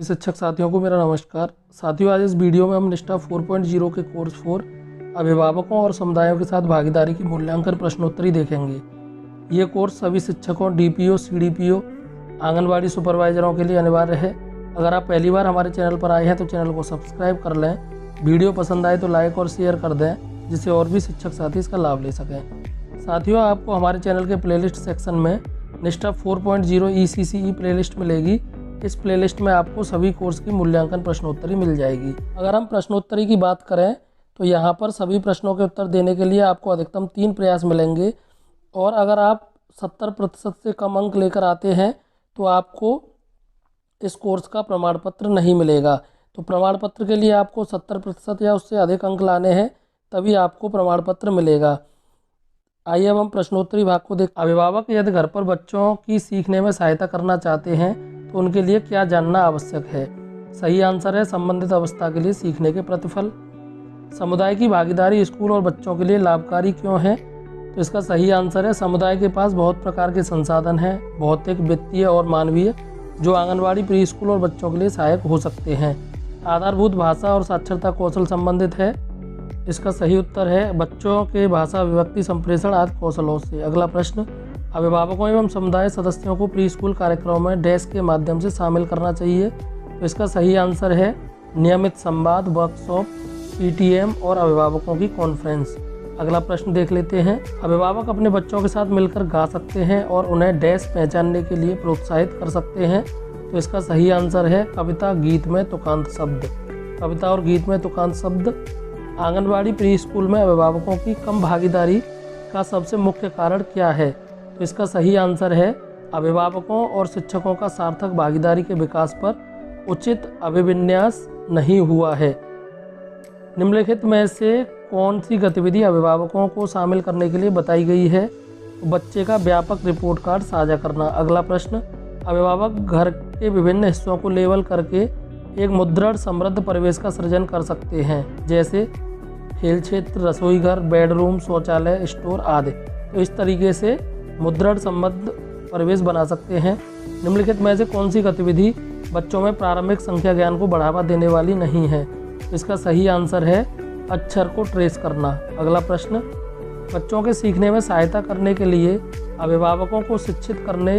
शिक्षक साथियों को मेरा नमस्कार। साथियों, आज इस वीडियो में हम निष्ठा 4.0 के कोर्स 4 अभिभावकों और समुदायों के साथ भागीदारी की मूल्यांकन प्रश्नोत्तरी देखेंगे। ये कोर्स सभी शिक्षकों, डीपीओ, सीडीपीओ, आंगनबाड़ी सुपरवाइजरों के लिए अनिवार्य है। अगर आप पहली बार हमारे चैनल पर आए हैं तो चैनल को सब्सक्राइब कर लें। वीडियो पसंद आए तो लाइक और शेयर कर दें, जिससे और भी शिक्षक साथी इसका लाभ ले सकें। साथियों, आपको हमारे चैनल के प्लेलिस्ट सेक्शन में निष्ठा 4.0 ECCE प्लेलिस्ट मिलेगी। इस प्लेलिस्ट में आपको सभी कोर्स की मूल्यांकन प्रश्नोत्तरी मिल जाएगी। अगर हम प्रश्नोत्तरी की बात करें तो यहाँ पर सभी प्रश्नों के उत्तर देने के लिए आपको अधिकतम 3 प्रयास मिलेंगे, और अगर आप 70% से कम अंक लेकर आते हैं तो आपको इस कोर्स का प्रमाण पत्र नहीं मिलेगा। तो प्रमाण पत्र के लिए आपको 70% या उससे अधिक अंक लाने हैं, तभी आपको प्रमाण पत्र मिलेगा। आइए अब हम प्रश्नोत्तरी भाग को देख। अभिभावक यदि घर पर बच्चों की सीखने में सहायता करना चाहते हैं तो उनके लिए क्या जानना आवश्यक है? सही आंसर है संबंधित अवस्था के लिए सीखने के प्रतिफल। समुदाय की भागीदारी स्कूल और बच्चों के लिए लाभकारी क्यों है? तो इसका सही आंसर है समुदाय के पास बहुत प्रकार के संसाधन हैं, भौतिक, वित्तीय और मानवीय, जो आंगनबाड़ी, प्री स्कूल और बच्चों के लिए सहायक हो सकते हैं। आधारभूत भाषा और साक्षरता कौशल संबंधित है। इसका सही उत्तर है बच्चों के भाषा, अभिव्यक्ति, संप्रेषण आदि कौशलों से। अगला प्रश्न, अभिभावकों एवं समुदाय सदस्यों को प्री स्कूल कार्यक्रमों में डैश के माध्यम से शामिल करना चाहिए। तो इसका सही आंसर है नियमित संवाद, वर्कशॉप, PTM और अभिभावकों की कॉन्फ्रेंस। अगला प्रश्न देख लेते हैं। अभिभावक अपने बच्चों के साथ मिलकर गा सकते हैं और उन्हें डैश पहचानने के लिए प्रोत्साहित कर सकते हैं। तो इसका सही आंसर है कविता, गीत में तुकांत शब्द। कविता और गीत में तुकांत शब्द। आंगनबाड़ी, प्री स्कूल में अभिभावकों की कम भागीदारी का सबसे मुख्य कारण क्या है? तो इसका सही आंसर है अभिभावकों और शिक्षकों का सार्थक भागीदारी के विकास पर उचित अभिविन्यास नहीं हुआ है। निम्नलिखित में से कौन सी गतिविधि अभिभावकों को शामिल करने के लिए बताई गई है? बच्चे का व्यापक रिपोर्ट कार्ड साझा करना। अगला प्रश्न, अभिभावक घर के विभिन्न हिस्सों को लेबल करके एक मुद्रण समृद्ध परिवेश का सृजन कर सकते हैं, जैसे खेल क्षेत्र, रसोई घर, बेडरूम, शौचालय, स्टोर आदि। तो इस तरीके से मुद्रण संबद्ध परिवेश बना सकते हैं। निम्नलिखित में से कौन सी गतिविधि बच्चों में प्रारंभिक संख्या ज्ञान को बढ़ावा देने वाली नहीं है? इसका सही आंसर है अक्षर को ट्रेस करना। अगला प्रश्न, बच्चों के सीखने में सहायता करने के लिए अभिभावकों को शिक्षित करने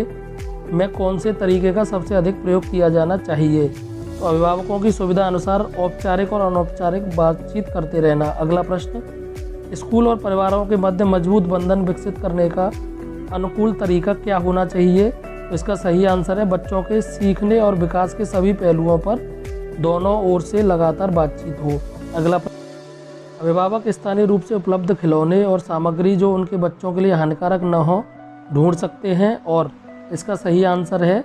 में कौन से तरीके का सबसे अधिक प्रयोग किया जाना चाहिए? तो अभिभावकों की सुविधा अनुसार औपचारिक और अनौपचारिक बातचीत करते रहना। अगला प्रश्न, स्कूल और परिवारों के मध्य मजबूत बंधन विकसित करने का अनुकूल तरीका क्या होना चाहिए? तो इसका सही आंसर है बच्चों के सीखने और विकास के सभी पहलुओं पर दोनों ओर से लगातार बातचीत हो। अगला अभिभावक स्थानीय रूप से उपलब्ध खिलौने और सामग्री जो उनके बच्चों के लिए हानिकारक न हो ढूंढ सकते हैं, और इसका सही आंसर है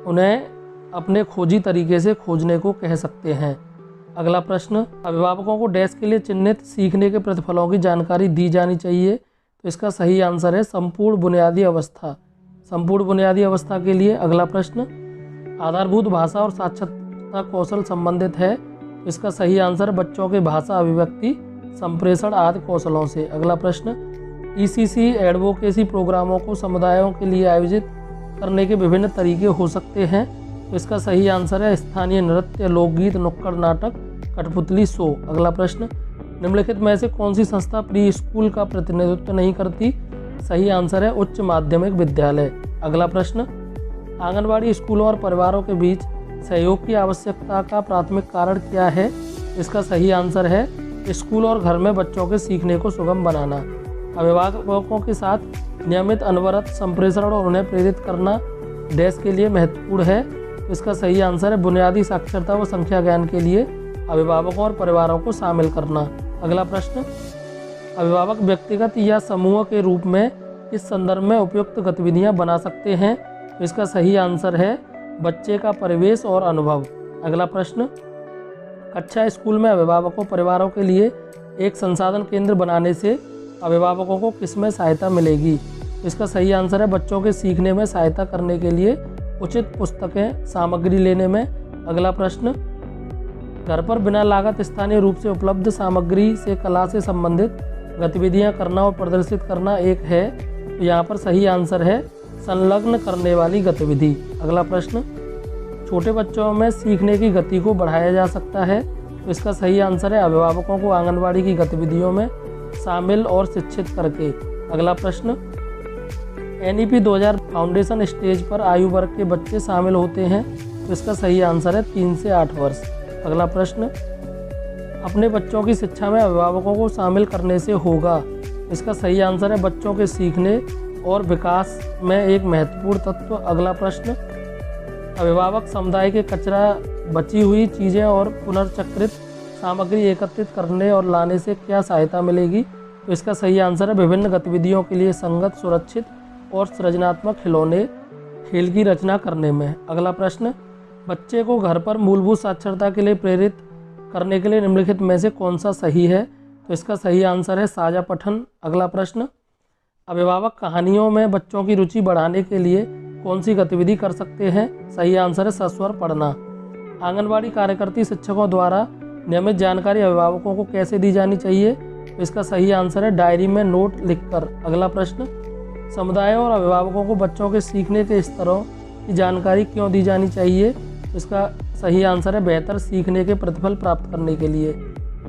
उन्हें अपने खोजी तरीके से खोजने को कह सकते हैं। अगला प्रश्न, अभिभावकों को डैश के लिए चिन्हित सीखने के प्रतिफलों की जानकारी दी जानी चाहिए। तो इसका सही आंसर है संपूर्ण बुनियादी अवस्था। संपूर्ण बुनियादी अवस्था के लिए। अगला प्रश्न, आधारभूत भाषा और साक्षरता कौशल संबंधित है। इसका सही आंसर बच्चों के भाषा, अभिव्यक्ति, संप्रेषण आदि कौशलों से। अगला प्रश्न, ECC एडवोकेसी प्रोग्रामों को समुदायों के लिए आयोजित करने के विभिन्न तरीके हो सकते हैं। तो इसका सही आंसर है स्थानीय नृत्य, लोकगीत, नुक्कड़ नाटक, कठपुतली शो। अगला प्रश्न, निम्नलिखित में से कौन सी संस्था प्री स्कूल का प्रतिनिधित्व नहीं करती? सही आंसर है उच्च माध्यमिक विद्यालय। अगला प्रश्न, आंगनबाड़ी स्कूलों और परिवारों के बीच सहयोग की आवश्यकता का प्राथमिक कारण क्या है? इसका सही आंसर है स्कूल और घर में बच्चों के सीखने को सुगम बनाना। अभिभावकों के साथ नियमित अनवरत संप्रेषण और उन्हें प्रेरित करना डैश के लिए महत्वपूर्ण है। इसका सही आंसर है बुनियादी साक्षरता व संख्या ज्ञान के लिए अभिभावकों और परिवारों को शामिल करना। अगला प्रश्न, अभिभावक व्यक्तिगत या समूह के रूप में इस संदर्भ में उपयुक्त गतिविधियां बना सकते हैं। इसका सही आंसर है बच्चे का परिवेश और अनुभव। अगला प्रश्न, कक्षा स्कूल में अभिभावकों परिवारों के लिए एक संसाधन केंद्र बनाने से अभिभावकों को किसमें सहायता मिलेगी? इसका सही आंसर है बच्चों के सीखने में सहायता करने के लिए उचित पुस्तकें, सामग्री लेने में। अगला प्रश्न, घर पर बिना लागत स्थानीय रूप से उपलब्ध सामग्री से कला से संबंधित गतिविधियां करना और प्रदर्शित करना एक है। तो यहाँ पर सही आंसर है संलग्न करने वाली गतिविधि। अगला प्रश्न, छोटे बच्चों में सीखने की गति को बढ़ाया जा सकता है? तो इसका सही आंसर है अभिभावकों को आंगनबाड़ी की गतिविधियों में शामिल और शिक्षित करके। अगला प्रश्न, NEP 2000 फाउंडेशन स्टेज पर आयु वर्ग के बच्चे शामिल होते हैं? तो इसका सही आंसर है 3 से 8 वर्ष। अगला प्रश्न, अपने बच्चों की शिक्षा में अभिभावकों को शामिल करने से होगा? इसका सही आंसर है बच्चों के सीखने और विकास में एक महत्वपूर्ण तत्व। अगला प्रश्न, अभिभावक समुदाय के कचरा, बची हुई चीज़ें और पुनर्चक्रित सामग्री एकत्रित करने और लाने से क्या सहायता मिलेगी? तो इसका सही आंसर है विभिन्न गतिविधियों के लिए संगत, सुरक्षित और सृजनात्मक खिलौने खेल की रचना करने में। अगला प्रश्न, बच्चे को घर पर मूलभूत साक्षरता के लिए प्रेरित करने के लिए निम्नलिखित में से कौन सा सही है? तो इसका सही आंसर है साझा पठन। अगला प्रश्न, अभिभावक कहानियों में बच्चों की रुचि बढ़ाने के लिए कौन सी गतिविधि कर सकते हैं? सही आंसर है सस्वर पढ़ना। आंगनबाड़ी कार्यकर्ती शिक्षकों द्वारा नियमित जानकारी अभिभावकों को कैसे दी जानी चाहिए? तो इसका सही आंसर है डायरी में नोट लिखकर। अगला प्रश्न, समुदाय और अभिभावकों को बच्चों के सीखने के स्तरों की जानकारी क्यों दी जानी चाहिए? तो इसका सही आंसर है बेहतर सीखने के प्रतिफल प्राप्त करने के लिए।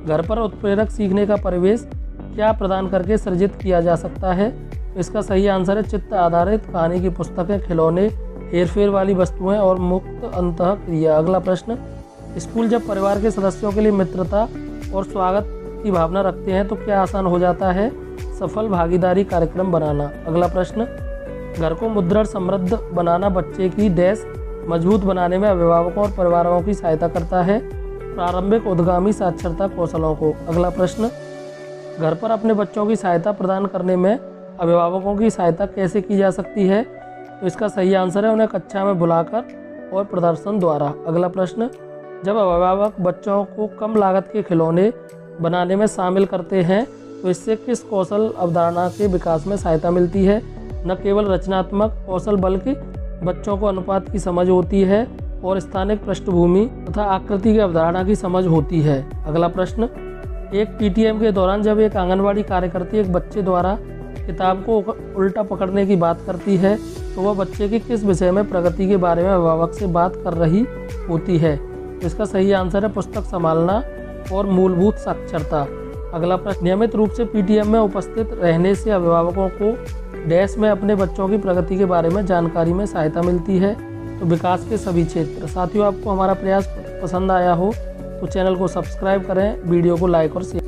घर पर उत्प्रेरक सीखने का परिवेश क्या प्रदान करके सृजित किया जा सकता है? तो इसका सही आंसर है चित्त आधारित कहानी की पुस्तकें, खिलौने, हेरफेर वाली वस्तुएं और मुक्त अंतः क्रिया। अगला प्रश्न, स्कूल जब परिवार के सदस्यों के लिए मित्रता और स्वागत की भावना रखते हैं तो क्या आसान हो जाता है सफल भागीदारी कार्यक्रम बनाना? अगला प्रश्न, घर को मुद्रण समृद्ध बनाना बच्चे की डैश मजबूत बनाने में अभिभावकों और परिवारों की सहायता करता है? प्रारंभिक उद्गामी साक्षरता कौशलों को। अगला प्रश्न, घर पर अपने बच्चों की सहायता प्रदान करने में अभिभावकों की सहायता कैसे की जा सकती है? तो इसका सही आंसर है उन्हें कक्षा में बुलाकर और प्रदर्शन द्वारा। अगला प्रश्न, जब अभिभावक बच्चों को कम लागत के खिलौने बनाने में शामिल करते हैं तो इससे किस कौशल अवधारणा के विकास में सहायता मिलती है? न केवल रचनात्मक कौशल बल्कि बच्चों को अनुपात की समझ होती है और स्थानिक पृष्ठभूमि तथा आकृति की अवधारणा की समझ होती है। अगला प्रश्न, एक PTM के दौरान जब एक आंगनबाड़ी कार्यकर्ती एक बच्चे द्वारा किताब को उल्टा पकड़ने की बात करती है तो वह बच्चे के किस विषय में प्रगति के बारे में अभिभावक से बात कर रही होती है? इसका सही आंसर है पुस्तक संभालना और मूलभूत साक्षरता। अगला प्रश्न, नियमित रूप से PTM में उपस्थित रहने से अभिभावकों को डैश में अपने बच्चों की प्रगति के बारे में जानकारी में सहायता मिलती है? तो विकास के सभी क्षेत्र। साथियों, आपको हमारा प्रयास पसंद आया हो तो चैनल को सब्सक्राइब करें, वीडियो को लाइक और शेयर